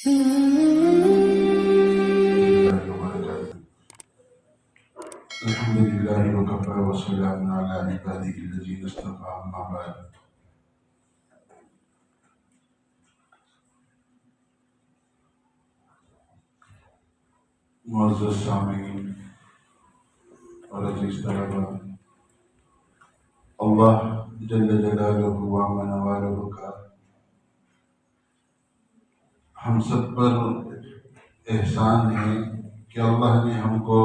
الحمد لله وكفى وسلام على عباده الذين اصطفى أما بعد. معزز سامعین اور عزیز طلبہ، اللہ جل جلالہ وعظم نوالہ کا ہم سب پر احسان ہے کہ اللہ نے ہم کو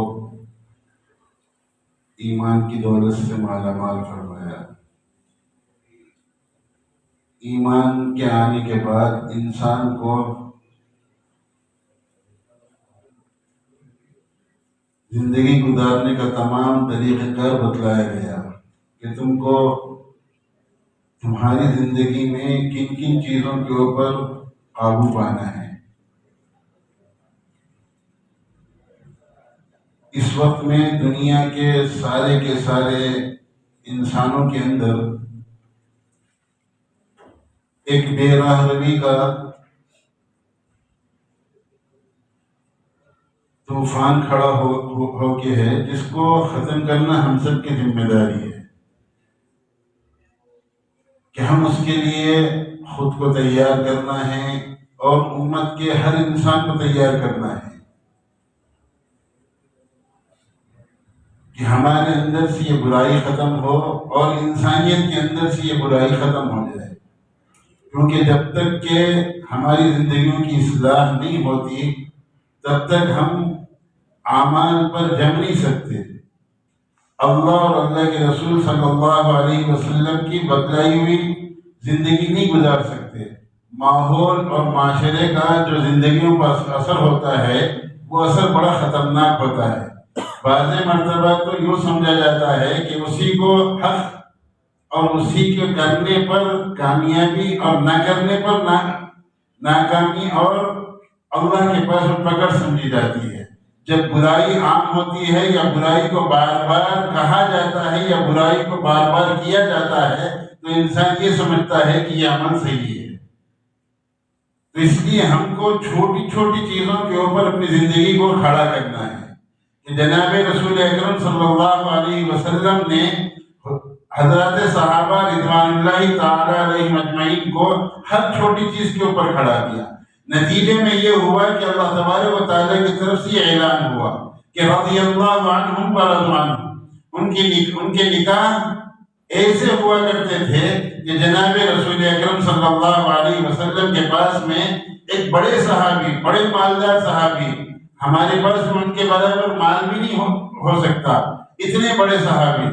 ایمان کی دولت سے مالا مال فرمایا. ایمان کے آنے کے بعد انسان کو زندگی گزارنے کا تمام طریقہ کار بتلایا گیا کہ تم کو تمہاری زندگی میں کن کن چیزوں کے اوپر قابو پانا ہے. اس وقت میں دنیا کے سارے انسانوں کے اندر ایک بے راہ روی کا طوفان کھڑا ہو کے ہے، جس کو ختم کرنا ہم سب کی ذمہ داری ہے کہ ہم اس کے لیے خود کو تیار کرنا ہے اور امت کے ہر انسان کو تیار کرنا ہے کہ ہمارے اندر سے یہ برائی ختم ہو اور انسانیت کے اندر سے یہ برائی ختم ہو جائے. کیونکہ جب تک کہ ہماری زندگیوں کی اصلاح نہیں ہوتی تب تک ہم اعمال پر جم نہیں سکتے. اللہ اور اللہ کے رسول صلی اللہ علیہ وسلم کی بتلائی ہوئی زندگی نہیں گزار سکتے. ماحول اور معاشرے کا جو زندگیوں پر اثر ہوتا ہے وہ اثر بڑا خطرناک ہوتا ہے. بعض مرتبہ تو یوں سمجھا جاتا ہے کہ اسی کو حق اور اسی کے کرنے پر کامیابی اور نہ کرنے پر ناکامی اور اللہ کے پاس پکڑ سمجھی جاتی ہے. جب برائی عام ہوتی ہے یا برائی کو بار بار کہا جاتا ہے یا برائی کو بار بار کیا جاتا ہے تو انسان یہ سمجھتا ہے کہ یہ عمل صحیح ہے. تو اس لیے ہم کو چھوٹی چھوٹی چیزوں کے اوپر اپنی زندگی کو کھڑا کرنا ہے کہ جناب رسول اکرم صلی اللہ علیہ وسلم نے حضرات صحابہ رضوان اللہ تعالی علیہ مجمعین کو ہر چھوٹی چیز کے اوپر کھڑا کیا. نتیجے میں یہ ہوا کہ اللہ تبارک و تعالیٰ کی طرف سے یہ اعلان ہوا کہ رضی اللہ عنہم ورضوا عنہم. ان کے نکاح ایسے ہوا کرتے تھے کہ جناب رسول اکرم صلی اللہ علیہ وسلم کے پاس میں ایک بڑے صحابی، بڑے مالدار صحابی، ہمارے پاس میں ان کے برابر مال بھی نہیں ہو سکتا، اتنے بڑے صحابی،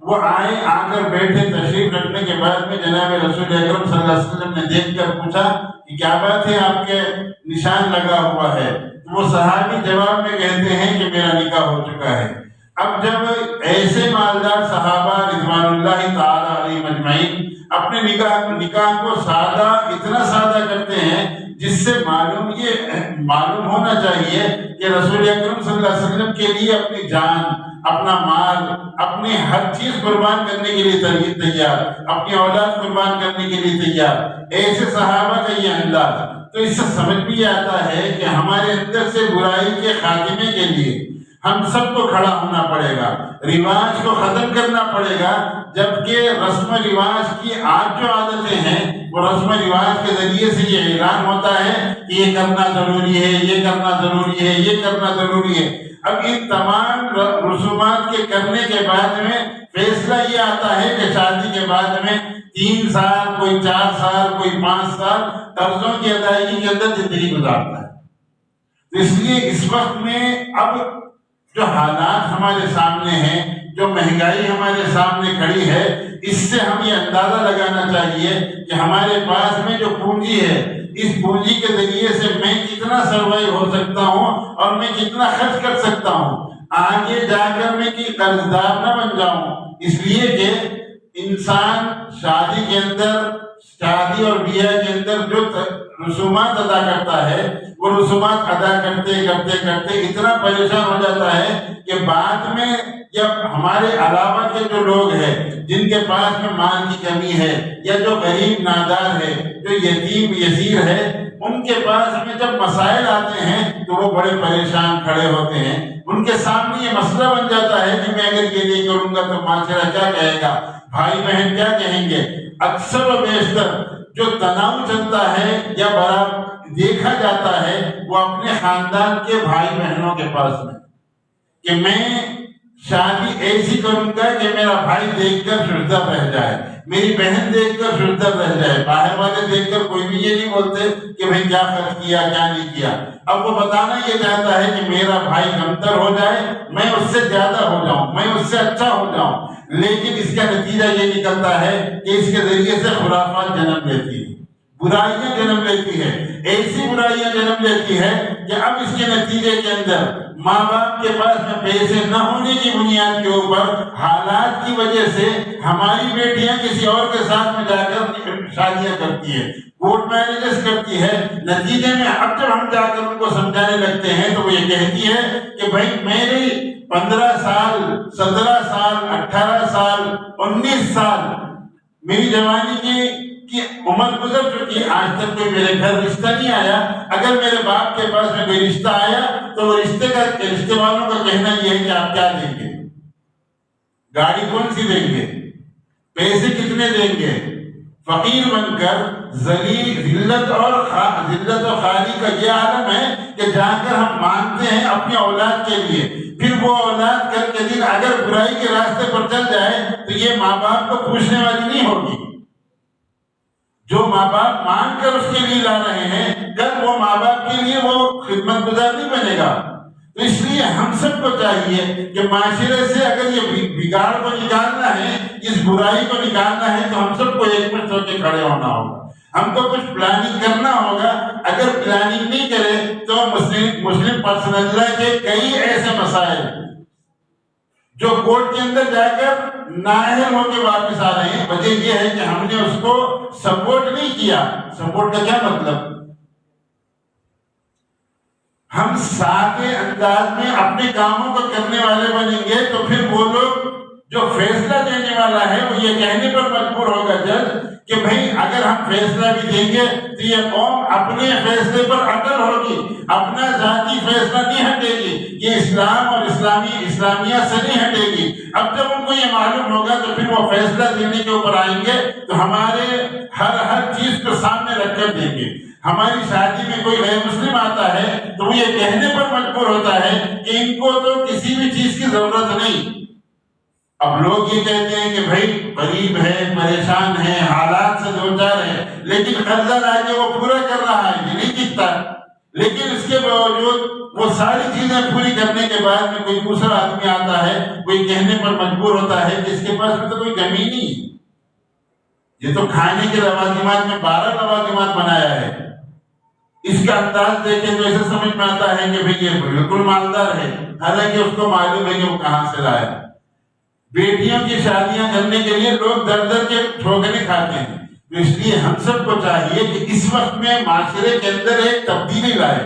وہ آئے، آ کر بیٹھے، تشریف رکھنے کے بعد میں جناب رسول اکرم صلی اللہ علیہ وسلم نے دیکھ کر پوچھا کہ کیا بات ہے، آپ کے نشان لگا ہوا ہے. تو وہ صحابی جواب میں کہتے ہیں کہ میرا نکاح ہو چکا ہے. اب جب ایسے مالدار صحابہ رضوان اللہ تعالی علیہ مجمعین اپنے نکاح کو سادہ، اتنا سادہ کرتے ہیں جس سے معلوم ہونا چاہیے کہ رسول اکرم صلی اللہ علیہ وسلم کے لیے اپنی جان، اپنا مال، اپنی ہر چیز قربان کرنے کے لیے تیار، اپنی اولاد قربان کرنے کے لیے تیار، ایسے صحابہ کا یہ انداز. تو اس سے سمجھ بھی آتا ہے کہ ہمارے اندر سے برائی کے خاتمے کے لیے ہم سب کو کھڑا ہونا پڑے گا، رواج کو ختم کرنا پڑے گا. جبکہ رسم و رواج کی آج جو عادتیں ہیں وہ رسم و رواج کے ذریعے سے یہ اعلان ہوتا ہے کہ یہ کرنا ضروری ہے، یہ کرنا ضروری ہے، یہ کرنا ضروری ہے. اب ان تمام رسومات کے کرنے کے بعد میں فیصلہ یہ آتا ہے کہ شادی کے بعد میں 3 سال، کوئی 4 سال، کوئی 5 سال قرضوں کی ادائیگی کے اندر زندگی گزارتا ہے. تو اس لیے اس وقت میں اب جو حالات ہمارے سامنے ہیں، جو مہنگائی ہمارے سامنے کھڑی ہے، اس سے ہم یہ اندازہ لگانا چاہیے کہ ہمارے پاس میں جو پونجی ہے، اس پونجی کے ذریعے سے میں کتنا سروائیو ہو سکتا ہوں اور میں کتنا خرچ کر سکتا ہوں. آگے جا کر میں کہ قرضدار نہ بن جاؤں. اس لیے کہ انسان شادی اور بیاہ کے اندر جو رسومات ادا کرتا ہے، وہ رسومات ادا کرتے کرتے کرتے اتنا پریشان ہو جاتا ہے کہ بعد میں جب ہمارے علاوہ کے جو لوگ ہیں جن کے پاس میں مال کی کمی ہے یا جو غریب نادار ہے، جو یتیم یسیر ہے، ان کے پاس میں جب مسائل آتے ہیں تو وہ بڑے پریشان کھڑے ہوتے ہیں. ان کے سامنے یہ مسئلہ بن جاتا ہے کہ میں اگر یہ نہیں کروں گا تو معاشرہ کیا کہے گا، بھائی بہن کیا کہیں گے. اکثر و بیشتر جو تناؤ چلتا ہے یا بڑا دیکھا جاتا ہے وہ اپنے خاندان کے بھائی بہنوں کے پاس میں، کہ میں شادی ایسی کروں گا کہ میرا بھائی دیکھ کر شردہ رہ جائے، میری بہن دیکھ کر شردہ رہ جائے. باہر والے دیکھ کر کوئی بھی یہ نہیں بولتے کہ بھئی کیا خرچ کیا کیا نہیں کیا. اب وہ بتانا یہ چاہتا ہے کہ میرا بھائی کمتر ہو جائے، میں اس سے زیادہ ہو جاؤں، میں اس سے اچھا ہو جاؤں. لیکن اس کا نتیجہ یہ نکلتا ہے کہ اس کے ذریعے سے خرافات جنم لیتی ہے، برائیاں جنم لیتی ہے، ایسی برائیاں جنم لیتی ہے کہ اب اس کے نتیجے کے اندر ماں باپ کے پاس میں پیسے نہ ہونے کی بنیاد کے اوپر حالات کی وجہ سے ہماری بیٹیاں کسی اور کے ساتھ میں جا کر شادیاں کرتی ہے، کورٹ میرجز کرتی ہے. نتیجے میں اب جب ہم جا کر ان کو سمجھانے لگتے ہیں تو وہ یہ کہتی ہے کہ بھائی میری 15 سال 17 سال 18 سال 19 سال میری جوانی کی عمر گزر چکی، آج تک کوئی میرے گھر رشتہ نہیں آیا. اگر میرے باپ کے پاس میں کوئی رشتہ آیا تو وہ رشتے والوں کا کہنا یہ ہے کہ آپ کیا دیں گے، گاڑی کون سی دیں گے، پیسے کتنے دیں گے. فقیر بن کر ذلت اور خالی کا یہ عالم ہے کہ جا کر ہم مانگتے ہیں اپنی اولاد کے لیے، پھر وہ اولاد کل کے دن اگر برائی کے راستے پر چل جائے تو یہ ماں باپ کو پوچھنے والی نہیں ہوگی. جو ماں باپ مانگ کر اس کے لیے لا رہے ہیں کل وہ ماں باپ کے لیے وہ خدمت گزار نہیں بنے گا. تو اس لیے ہم سب کو چاہیے کہ معاشرے سے اگر یہ بگاڑ کو نکالنا ہے، اس برائی کو نکالنا ہے تو ہم سب کو ایک مت ہو کے کھڑے ہونا ہوگا. ہم کو کچھ پلاننگ کرنا ہوگا. اگر پلاننگ نہیں کرے تو مسلم پرسنل لا کے کئی ایسے مسائل جو کورٹ کے اندر جا کر نااہل ہو کے واپس آ رہے ہیں، وجہ یہ ہے کہ ہم نے اس کو سپورٹ نہیں کیا. سپورٹ کا کیا مطلب؟ ہم سادے انداز میں اپنے کاموں کو کرنے والے بنیں گے تو پھر وہ لوگ جو فیصلہ دینے والا ہے وہ یہ کہنے پر مجبور ہوگا جج کہ بھئی اگر ہم فیصلہ بھی دیں گے تو یہ قوم اپنے فیصلے پر اٹل ہوگی، اپنا ذاتی فیصلہ نہیں ہٹے گی، یہ اسلام اور اسلامیہ سے نہیں ہٹے گی. اب جب ان کو یہ معلوم ہوگا تو پھر وہ فیصلہ دینے کے اوپر آئیں گے تو ہمارے ہر چیز کو سامنے رکھ کر دیں گے. ہماری شادی میں کوئی غیر مسلم آتا ہے تو وہ یہ کہنے پر مجبور ہوتا ہے کہ ان کو تو کسی بھی چیز کی ضرورت نہیں. اب لوگ یہ کہتے ہیں کہ بھائی غریب ہے، پریشان ہے، حالات سے دوچار ہے، لیکن قرضہ لا کے وہ پورا کر رہا ہے، یہ نہیں دکھتا. لیکن اس کے باوجود وہ ساری چیزیں پوری کرنے کے بعد میں کوئی دوسرا آدمی آتا ہے، کوئی کہنے پر مجبور ہوتا ہے کہ اس کے پاس میں تو کوئی کمی نہیں ہے، یہ تو کھانے کے لوازمات میں 12 لوازمات بنایا ہے. اس کا انداز دیکھیں تو ایسے سمجھ میں آتا ہے کہ بھئی یہ بالکل مالدار ہے، حالانکہ اس کو معلوم ہے کہ وہ کہاں سے لایا. بیٹیوں کی شادیاں کرنے کے لیے لوگ در در کے ٹھوکریں کھاتے ہیں. تو اس لیے ہم سب کو چاہیے کہ اس وقت میں معاشرے کے اندر ایک تبدیلی لائے،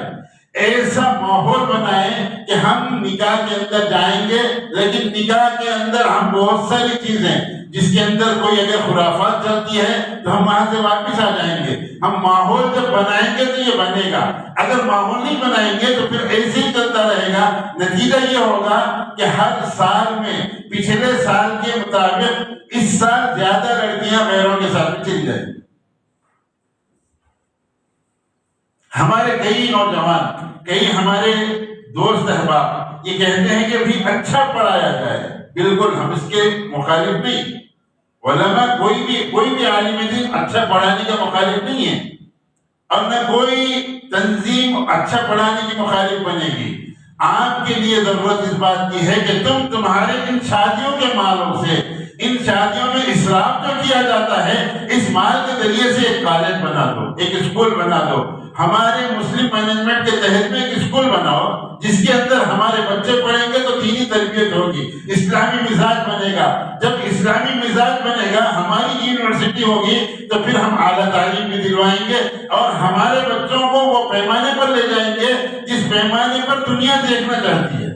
ایسا ماحول بنائیں کہ ہم نکاح کے اندر جائیں گے لیکن نکاح کے اندر ہم بہت ساری چیزیں جس کے اندر کوئی اگر خرافات چلتی ہے تو ہم وہاں سے واپس آ جائیں گے. ہم ماحول جب بنائیں گے تو یہ بنے گا، اگر ماحول نہیں بنائیں گے تو پھر ایسے ہی چلتا رہے گا. نتیجہ یہ ہوگا کہ ہر سال میں پچھلے سال کے مطابق اس سال زیادہ لڑکیاں غیروں کے ساتھ چلی جائیں. ہمارے کئی نوجوان، کئی ہمارے دوست احباب یہ کہتے ہیں کہ بھی اچھا پڑھایا جائے. بالکل ہم اس کے مخالف نہیں. علماء کوئی بھی عالم دین اچھا پڑھانے کا مخالف نہیں ہے اور نہ کوئی تنظیم اچھا پڑھانے کی مخالف بنے گی. آپ کے لیے ضرورت اس بات کی ہے کہ تمہارے ان شادیوں کے مالوں سے، ان شادیوں میں اسراف جو کیا جاتا ہے، اس مال کے ذریعے سے ایک کالج بنا دو، ایک اسکول بنا دو. ہمارے مسلم مینجمنٹ کے تحت میں ایک اسکول بناؤ جس کے اندر ہمارے بچے پڑھیں گے تو دینی تربیت ہوگی، اسلامی مزاج بنے گا۔ جب اسلامی مزاج بنے گا، ہماری یونیورسٹی ہوگی تو پھر ہم اعلیٰ تعلیم بھی دلوائیں گے اور ہمارے بچوں کو وہ پیمانے پر لے جائیں گے جس پیمانے پر دنیا دیکھنا چاہتی ہے۔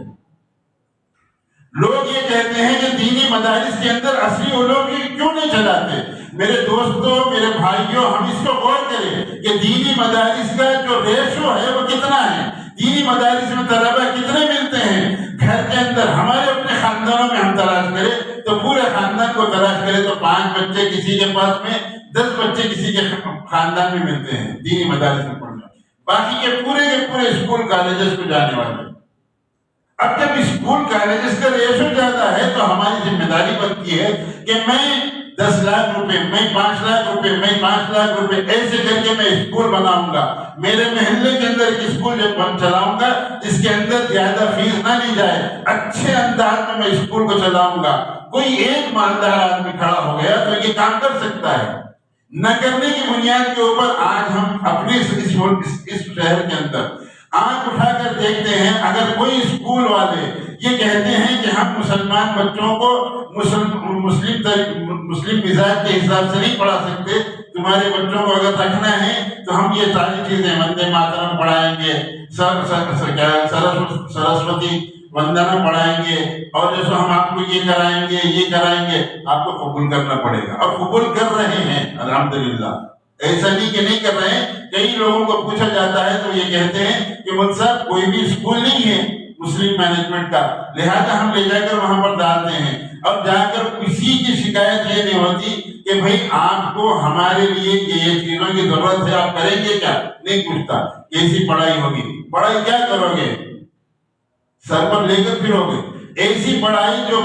لوگ یہ کہتے ہیں کہ دینی مدارس کے اندر اصلی علوم کیوں نہیں چلاتے؟ میرے دوستوں، میرے بھائیوں، ہم اس کو غور کریں کہ دینی مدارس کا جو ریشو ہے وہ کتنا ہے، دینی مدارس میں طلبہ کتنے ملتے ہیں۔ گھر کے اندر ہمارے اپنے خاندانوں میں ہم تلاش کریں تو پورے خاندان کو تلاش کریں تو 5 بچے کسی کے پاس میں، 10 بچے کسی کے خاندان میں ملتے ہیں دینی مدارس میں پڑھنے، باقی کے پورے اسکول کالجز کو جانے والے۔ اب جب اسکول کالجز کا ریشو زیادہ ہے تو ہماری ذمہ داری بنتی ہے کہ میں 10 لاکھ روپے، میں 5 لاکھ روپے، میں 5 لاکھ روپے ایسے کر کے میں اسکول بناؤں گا، میرے محلے کے اندر ایک اسکول چلاؤں گا جس کے اندر زیادہ فیس نہ لی جائے، اچھے انداز میں اسکول کو چلاؤں گا۔ کوئی ایک مالدار آدمی کھڑا ہو گیا تو یہ کام کر سکتا ہے۔ نہ کرنے کی بنیاد کے اوپر آج ہم اپنے اس شہر کے اندر آنکھ اٹھا کر دیکھتے ہیں، اگر کوئی اسکول والے یہ کہتے ہیں کہ ہم مسلمان بچوں کو مسلم مزاج کے حساب سے نہیں پڑھا سکتے، تمہارے بچوں کو اگر رکھنا ہے تو ہم یہ ساری چیزیں وندے ماترم پڑھائیں گے، سرسوتی وندنا پڑھائیں گے، اور جیسے ہم آپ کو یہ کرائیں گے، آپ کو قبول کرنا پڑے گا، اور قبول کر رہے ہیں الحمدللہ۔ ایسا نہیں کہ نہیں کر رہے ہیں، کئی لوگوں کو پوچھا جاتا ہے تو یہ کہتے ہیں کہ مجھ صاحب کوئی بھی اسکول نہیں ہے مسلم مینجمنٹ کا، لہذا ہم لے جا کر وہاں پر ڈالتے ہیں، اور جا کر کسی کی شکایت یہ نہیں ہوتی کہ بھائی آپ کو ہمارے لیے یہ چیزوں کی ضرورت ہے، آپ کریں گے کیا؟ نہیں پوچھتا۔ کیسی پڑھائی ہوگی؟ پڑھائی کیا کرو گے؟ سر پر لے کر پھرو گے؟ ایسی پڑھائی جو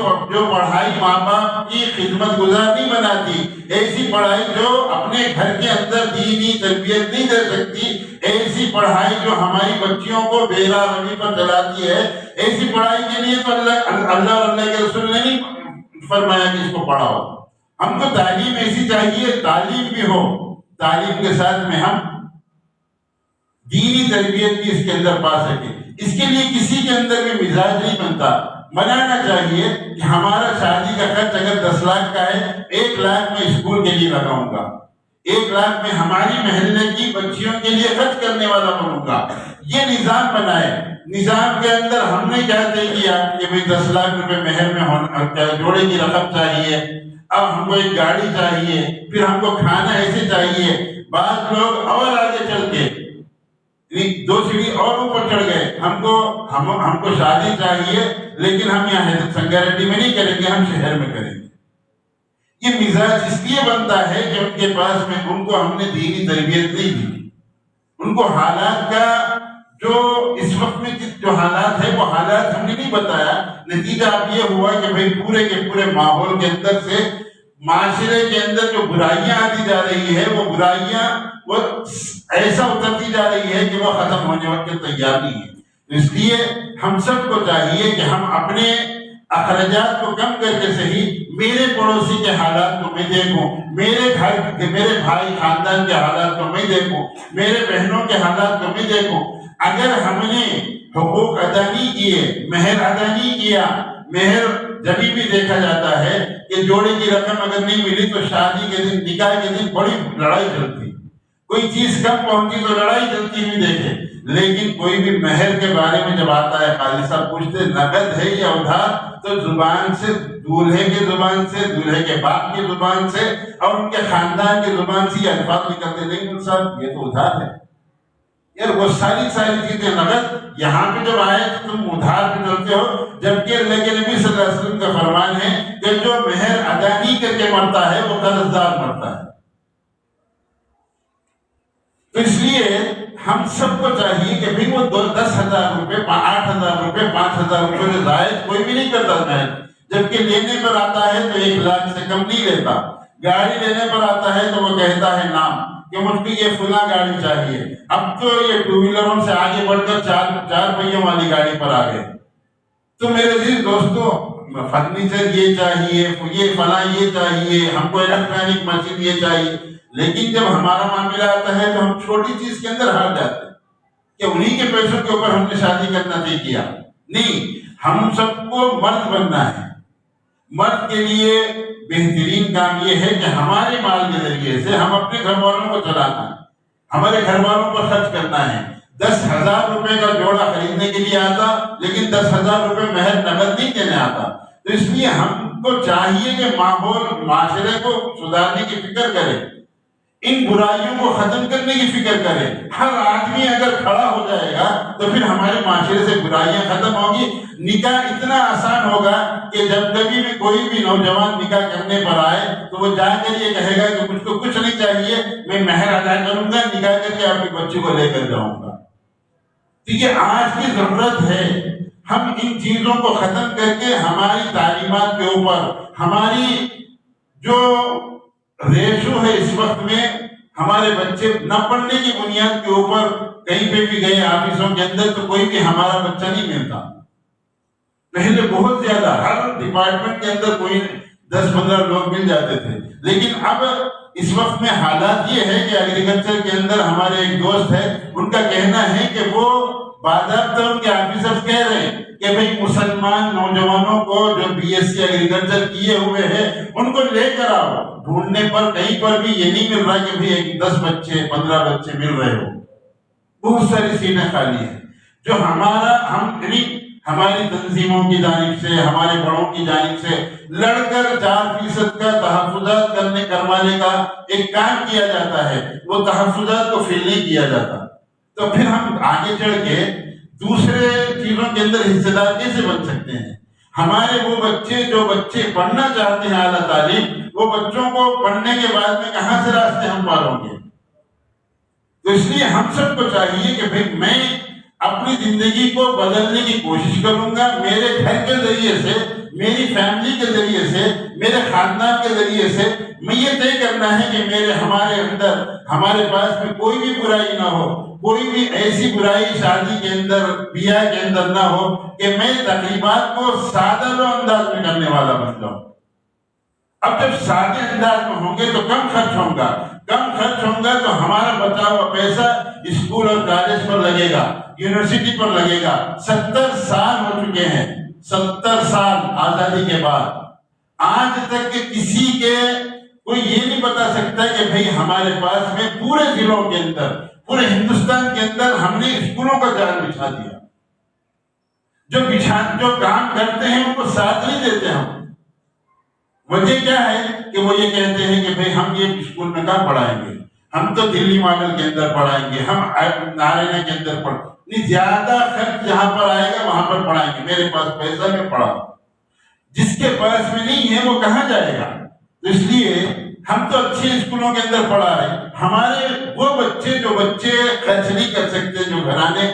پڑھائی ماں باپ کی خدمت گزار نہیں بناتی، ایسی پڑھائی جو اپنے گھر کے اندر دینی تربیت نہیں دے سکتی، ایسی پڑھائی جو ہماری بچیوں کو بے راہ روی پر چلاتی ہے، ایسی پڑھائی کے لیے تو اللہ اور اللہ کے رسول نے نہیں فرمایا کہ اس کو پڑھاؤ۔ ہم کو تعلیم ایسی چاہیے، تعلیم بھی ہو، تعلیم کے ساتھ میں ہم دینی تربیت بھی اس کے اندر پا سکیں۔ اس کے لیے کسی کے اندر بھی مزاج نہیں بنانا چاہیے کہ ہمارا شادی کا خرچ اگر 10 لاکھ کا ہے، 1 لاکھ میں اسکول کے لیے لگاؤں گا، 1 لاکھ میں ہماری محلے کی بچیوں کے لیے خرچ کرنے والا بنوں گا۔ یہ نظام بنائے۔ نظام کے اندر ہم نے کیا طے کیا کہ بھئی 10 لاکھ روپے مہر میں جوڑے کی رقم چاہیے، اب ہم کو ایک گاڑی چاہیے، پھر ہم کو کھانا ایسے چاہیے۔ بعض لوگ اور آگے چل کے 2 سیڑھی اور اوپر چڑھ گئے، ہم کو شادی چاہیے لیکن ہم یہاں سنگاریڈی میں نہیں کریں گے، ہم شہر میں کریں گے۔ یہ مزاج اس لیے بنتا ہے کہ ان کے پاس میں ان کو ہم نے دینی تربیت نہیں دی، ان کو حالات کا جو اس وقت میں جو حالات ہے وہ حالات ہم نے نہیں بتایا۔ نتیجہ اب یہ ہوا کہ بھئی پورے کے پورے ماحول کے اندر سے معاشرے کے اندر جو برائیاں آتی جا رہی ہے، وہ برائیاں وہ ایسا اترتی جا رہی ہے کہ وہ ختم ہونے کے تیار نہیں ہے۔ اس لیے ہم سب کو چاہیے کہ ہم اپنے اخراجات کو کم کر کے صحیح میرے پڑوسی کے حالات کو میں دیکھوں، میرے بھائی خاندان کے حالات کو میں دیکھوں، میرے بہنوں کے حالات کو میں دیکھوں۔ اگر ہم نے حقوق ادا نہیں کیے، مہر ادا نہیں کیا، مہر جبھی بھی دیکھا جاتا ہے کہ جوڑے کی رقم اگر نہیں ملی تو شادی کے دن، نکاح کے دن بڑی لڑائی چلتی، کوئی چیز کم پہنچی تو لڑائی چلتی ہوئی دیکھے۔ لیکن کوئی بھی مہر کے بارے میں جب آتا ہے، قاضی صاحب پوچھتے نقد ہے یا ادھار، تو زبان سے، دولہے کی زبان سے، دولہے کے باپ کی زبان سے اور ان کے خاندان کی زبان سے یہ الفاظ نکلتے، نہیں مل صاحب یہ تو ادھار ہے۔ یار وہ ساری چیزیں نقد، یہاں پہ جب آئے تو تم ادھار پہ چلتے ہو، جبکہ اللہ کے نبی صلی اللہ علیہ وسلم کا فرمان ہے کہ جو مہر ادا نہیں کر کے مرتا ہے وہ قرض دار مرتا ہے۔ تو اس لیے ہم سب کو چاہیے کہ بھئی وہ 10,000 روپے، 8,000 روپے، 5,000 روپے سے زائد کوئی بھی نہیں کرتا ہے، جبکہ لینے پر آتا ہے تو 1 لاکھ سے کم نہیں لیتا۔ گاڑی لینے پر آتا ہے تو وہ کہتا ہے نام کہ مجھ کو یہ فلاں گاڑی چاہیے۔ اب تو یہ 2 ویلروں سے آگے بڑھ کر 4 پہیوں والی گاڑی پر آ گئے۔ تو میرے عزیز دوستو، فرنیچر یہ چاہیے، یہ فلاں یہ چاہیے، ہم کو الیکٹرانک مشین یہ چاہیے، لیکن جب ہمارا معاملہ آتا ہے تو ہم چھوٹی چیز کے اندر ہار جاتے ہیں کہ انہی کے پیسوں کے اوپر ہم نے شادی کرنا طے کیا. نہیں، ہم سب کو مرد بننا ہے. مرد کے لیے بہترین کام یہ ہے کہ ہمارے مال کے ذریعے سے ہم اپنے گھر والوں کو چلانا ہے، ہمارے گھر والوں کو خرچ کرنا ہے. 10,000 روپے کا جوڑا خریدنے کے لیے آتا، لیکن 10,000 روپے مہر نقد نہیں دینے آتا. تو اس لیے ہم کو چاہیے کہ ماحول معاشرے کو سدھارنے کی فکر کرے، ان برائیوں کو ختم کرنے کی فکر کرے. ہر آدمی اگر کھڑا ہو جائے گا تو پھر ہمارے معاشرے سے برائیاں ختم ہوگی. نکاح اتنا آسان ہوگا کہ جب کبھی بھی کوئی بھی نوجوان نکاح کرنے پر آئے تو وہ جا کر یہ کہے گا کہ مجھ کو کچھ نہیں چاہیے، میں مہر ادا کروں گا، نکاح کر کے اپنی بچی کو لے کر جاؤں گا. کیونکہ آج کی ضرورت ہے ہم ان چیزوں کو ختم کر کے ہماری تعلیمات کے اوپر، ہماری جو ریشو ہے اس وقت میں، ہمارے بچے نہ پڑھنے کی بنیاد کے اوپر کہیں پہ بھی گئے آفیسوں کے اندر تو کوئی بھی ہمارا بچہ نہیں ملتا. پہلے بہت زیادہ ہر ڈپارٹمنٹ کے اندر کوئی 10-15 لوگ مل جاتے تھے، لیکن اب اس وقت میں حالات یہ ہے کہ ایگریکلچر کے اندر ہمارے ایک دوست ہے، ان کا کہنا ہے کہ وہ باضابطہ ان کے آفیسر کہہ رہے ہیں کہ بھئی مسلمان نوجوانوں کو جو BSc ایگریکلچر کیے ہوئے ہیں ان کو لے کر آؤ. ڈھونڈنے پر کہیں پر بھی یہ نہیں مل رہا کہ بھئی 10 بچے 15 بچے مل رہے ہو. بہت ساری سیٹیں خالی ہیں. جو ہماری تنظیموں کی جانب سے، ہمارے بڑوں کی جانب سے لڑ کر 4% کا تحفظات کروانے کا ایک کام کیا جاتا ہے، وہ تحفظات کو فل نہیں کیا جاتا. تو پھر ہم آگے چڑھ کے دوسرے چیزوں کے اندر حصے دار کیسے بن سکتے ہیں؟ ہمارے وہ بچے جو بچے پڑھنا چاہتے ہیں اعلیٰ تعلیم، وہ بچوں کو پڑھنے کے بعد میں کہاں سے راستے ہم پالوں گے؟ تو اس لیے ہم سب کو چاہیے کہ بھئی میں اپنی زندگی کو بدلنے کی کوشش کروں گا. میرے گھر کے ذریعے سے، میری فیملی کے ذریعے سے، میرے خاندان کے ذریعے سے میں یہ طے کرنا ہے کہ ہمارے اندر، ہمارے پاس میں کوئی بھی برائی نہ ہو، کوئی بھی ایسی برائی شادی کے اندر، بیاہ کے اندر نہ ہو کہ میں تقریبات کو سادہ و انداز میں کرنے والا بن جاؤں. اب جب سادے انداز میں ہوں گے تو کم خرچ ہوگا تو ہمارا بچا ہوا پیسہ اسکول اور کالج پر لگے گا، یونیورسٹی پر لگے گا. 70 سال ہو چکے ہیں، 70 سال آزادی کے بعد. آج تک کسی کے کوئی یہ نہیں بتا سکتا کہ بھئی ہمارے پاس میں پورے ضلعوں کے اندر، پورے ہندوستان کے اندر ہم نے اسکولوں کا جال بچھا دیا. جو کام کرتے ہیں ان کو ساتھ نہیں دیتے ہم. وجہ کیا ہے کہ وہ یہ کہتے ہیں کہ بھئی ہم یہ اسکول میں کہاں پڑھائیں گے، ہم تو دلی ماڈل کے اندر پڑھائیں گے، ہم نارائنا کے اندر نہیں، زیادہ خرچ جہاں پر آئے گا وہاں پر پڑھائیں گے، میرے پاس پیسہ میں پڑھاؤ. جس کے پاس میں نہیں ہے وہ کہاں جائے گا؟ تو اس لیے ہم تو اچھے اسکولوں کے اندر پڑھا رہے ہیں. ہمارے وہ بچے جو خرچ نہیں کر سکتے، جو گھرانے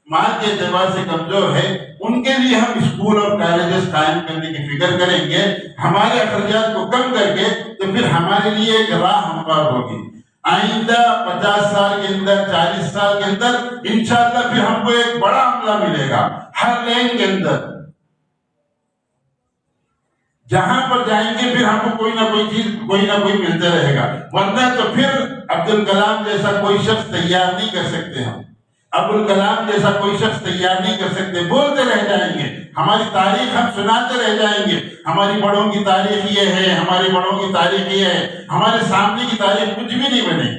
مال کے اعتبار سے کمزور ہے، ان کے لیے ہم اسکول اور کالجز قائم کرنے کی فکر کریں گے. ہمارے اخراجات کو کم کر کے تو پھر ہمارے لیے ایک راہ ہموار ہوگی. آئندہ 50 سال کے اندر، 40 سال کے اندر انشاءاللہ پھر ہم کو ایک بڑا عملہ ملے گا. ہر لین کے اندر جہاں پر جائیں گے پھر ہم کو کوئی نہ کوئی چیز، کوئی نہ کوئی ملتا رہے گا. ورنہ تو پھر عبدالکلام جیسا کوئی شخص تیار نہیں کر سکتے ہم. ابوالکلام جیسا کوئی شخص تیار نہیں کر سکتے. بولتے رہ جائیں گے، ہماری تاریخ ہم سناتے رہ جائیں گے، ہماری بڑوں کی تاریخ یہ ہے، ہماری بڑوں کی تاریخ یہ ہے. ہمارے سامنے کی تاریخ کچھ بھی نہیں بنے.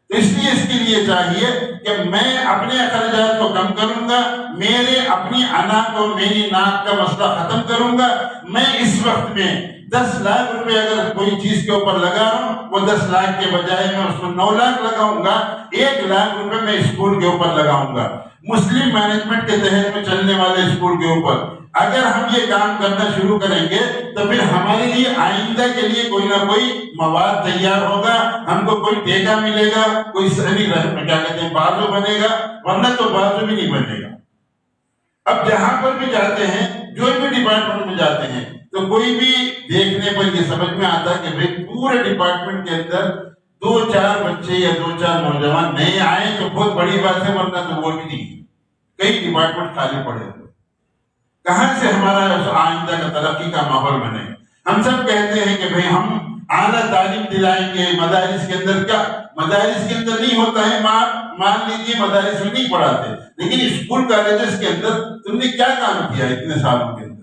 تو اس کے لیے چاہیے کہ میں اپنے اخراجات کو کم کروں گا، میرے اپنی انا کو، میری ناک کا مسئلہ ختم کروں گا. میں اس وقت میں 10 لاکھ روپے اگر کوئی چیز کے اوپر لگا رہا ہوں، وہ 10 لاکھ کے بجائے میں اس کو 9 لاکھ لگاؤں گا. 1 لاکھ روپے میں اسکول کے اوپر لگاؤں گا، مسلم مینجمنٹ کے تحت میں چلنے والے اسکول کے اوپر. اگر ہم یہ کام کرنا شروع کریں گے تو پھر ہمارے لیے آئندہ کے لیے کوئی نہ کوئی مواد تیار ہوگا، ہم کو کوئی ٹیکہ ملے گا، کوئی کیا کہتے ہیں بازو بنے گا. ورنہ تو بازو بھی نہیں بنے گا. اب جہاں پر بھی جاتے ہیں، جو بھی ڈپارٹمنٹ میں جاتے ہیں، تو کوئی بھی دیکھنے پر یہ سمجھ میں آتا ہے کہ پورے ڈپارٹمنٹ کے اندر 2-4 بچے یا 2-4 نوجوان نئے آئے تو بہت بڑی بات ہے. ورنہ تو وہ بھی نہیں، کئی ڈپارٹمنٹ خالی پڑے ہوئے. کہاں سے ہمارا آئندہ کا ترقی کا ماحول بنے؟ ہم سب کہتے ہیں کہ بھئی ہم اعلیٰ تعلیم دلائیں گے۔ مدارس کے اندر کیا، مدارس کے اندر نہیں ہوتا ہے، مان لیجیے مدارس میں نہیں پڑھاتے، لیکن اسکول کالجز کے اندر تم نے کیا کام کیا اتنے سالوں کے اندر؟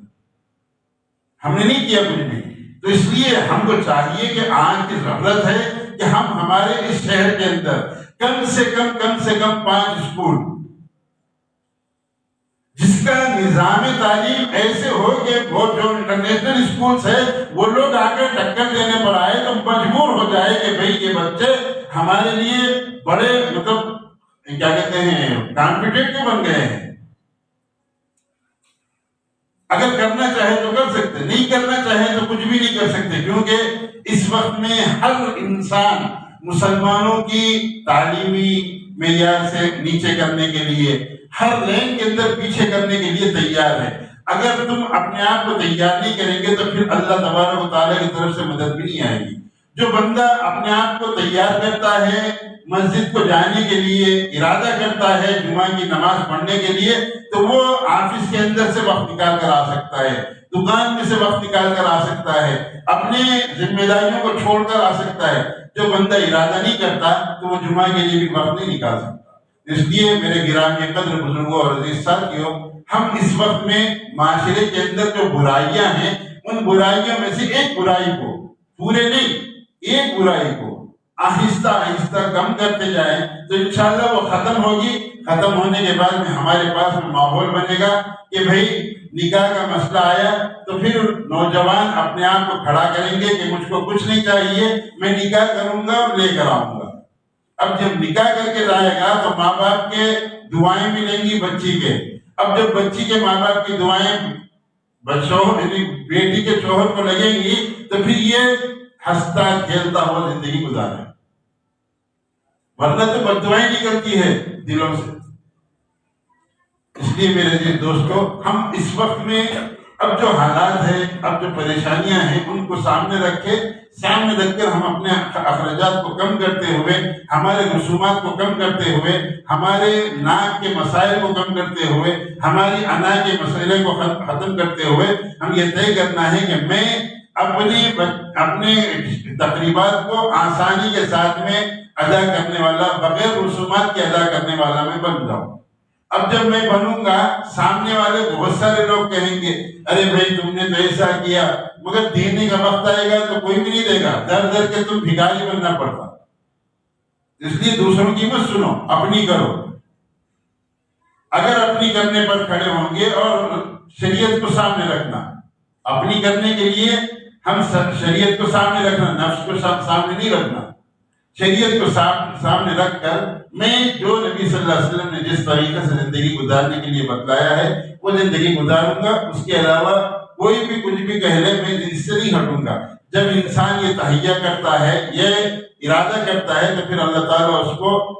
ہم نے نہیں کیا کچھ بھی۔ تو اس لیے ہم کو چاہیے کہ آج کی ضرورت ہے کہ ہم ہمارے اس شہر کے اندر کم سے کم 5 اسکول، جس کا نظام تعلیم ایسے ہو کہ وہ جو انٹرنیشنل اسکولز ہے وہ لوگ آ کر ٹکر دینے پر آئے تو مجبور ہو جائے کہ بھئی یہ بچے ہمارے لیے بڑے مطلب کیا کہتے ہیں کمپیٹیٹو بن گئے ہیں۔ اگر کرنا چاہے تو کر سکتے، نہیں کرنا چاہے تو کچھ بھی نہیں کر سکتے، کیونکہ اس وقت میں ہر انسان مسلمانوں کی تعلیمی معیار سے نیچے کرنے کے لیے، ہر لین کے اندر پیچھے کرنے کے لیے تیار ہے۔ اگر تم اپنے آپ کو تیار نہیں کریں گے تو پھر اللہ تبارک و تعالیٰ کی طرف سے مدد بھی نہیں آئے گی۔ جو بندہ اپنے آپ کو تیار کرتا ہے مسجد کو جانے کے لیے، ارادہ کرتا ہے جمعہ کی نماز پڑھنے کے لیے، تو وہ آفس کے اندر سے وقت نکال کر آ سکتا ہے، دکان میں سے وقت نکال کر آ سکتا ہے، اپنے ذمہ داریوں کو چھوڑ کر آ سکتا ہے۔ جو بندہ ارادہ نہیں کرتا تو وہ جمعہ کے لیے بھی وقت نہیں نکال سکتا۔ اس لیے میرے گرامی قدر بزرگوں اور عزیز ساتھیوں، ہم اس وقت میں معاشرے کے اندر جو برائیاں ہیں، ان برائیوں میں سے ایک برائی کو، پورے نہیں، ایک برائی کو آہستہ آہستہ کم کرتے جائیں تو انشاءاللہ وہ ختم ہوگی۔ ختم ہونے کے بعد میں ہمارے پاس میں ماحول بنے گا کہ بھئی نکاح کا مسئلہ آیا تو پھر نوجوان اپنے آپ کو کھڑا کریں گے کہ مجھ کو کچھ نہیں چاہیے، میں نکاح کروں گا اور لے کر آؤں گا۔ اب جب نکاح کر کے جائے گا تو ماں باپ کے دعائیں ملیں گی بچی کے۔ اب جب بچی کے ماں باپ کی دعائیں یعنی بیٹی کے شوہر کو لگیں گی تو پھر یہ ہنستا کھیلتا ہوا زندگی گزارے، ورنہ تو بددعائیں نکلتی ہے دلوں سے۔ اس لیے میرے عزیز دوستو، ہم اس وقت میں اب جو حالات ہیں، اب جو پریشانیاں ہیں، ان کو سامنے رکھ کر ہم اپنے اخراجات کو کم کرتے ہوئے، ہمارے رسومات کو کم کرتے ہوئے، ہمارے ناک کے مسائل کو کم کرتے ہوئے، ہماری انا کے مسئلے کو ختم کرتے ہوئے ہم یہ طے کرنا ہے کہ میں اپنے تقریبات کو آسانی کے ساتھ میں ادا کرنے والا، بغیر رسومات کے ادا کرنے والا میں بن جاؤں۔ اب جب میں بنوں گا، سامنے والے بہت سارے لوگ کہیں گے ارے بھائی تم نے تو ایسا کیا، مگر دینے کا وقت آئے گا تو کوئی بھی نہیں دے گا، در در کے تم بھکاری بننا پڑتا۔ اس لیے دوسروں کی مت سنو، اپنی کرو۔ اگر اپنی کرنے پر کھڑے ہوں گے اور شریعت کو سامنے رکھنا، اپنی کرنے کے لیے ہم شریعت کو سامنے رکھنا، نفس کو سامنے نہیں رکھنا، شریعت کو سامنے رکھ کر میں جو نبی صلی اللہ علیہ وسلم نے جس طریقے سے زندگی گزارنے کے لیے بتلایا ہے وہ زندگی گزاروں گا۔ اس کے علاوہ کوئی بھی کچھ بھی کہہ لے، میں اس سے نہیں ہٹوں گا۔ جب انسان یہ تہیہ کرتا ہے، یہ ارادہ کرتا ہے، تو پھر اللہ تعالیٰ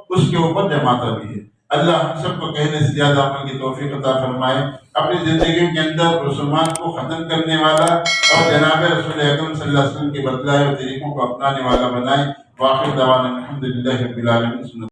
اس کے اوپر جماتا بھی ہے۔ اللہ ہم سب کو کہنے سے زیادہ عمل کی توفیق عطا فرمائے، اپنی زندگیوں کے اندر رسومات کو ختم کرنے والا اور جناب رسول اکرم صلی اللہ علیہ وسلم کے بتلائے ہوئے طریقوں کو اپنانے والا بنائے۔ واخر دعوانا الحمدللہ رب العالمین۔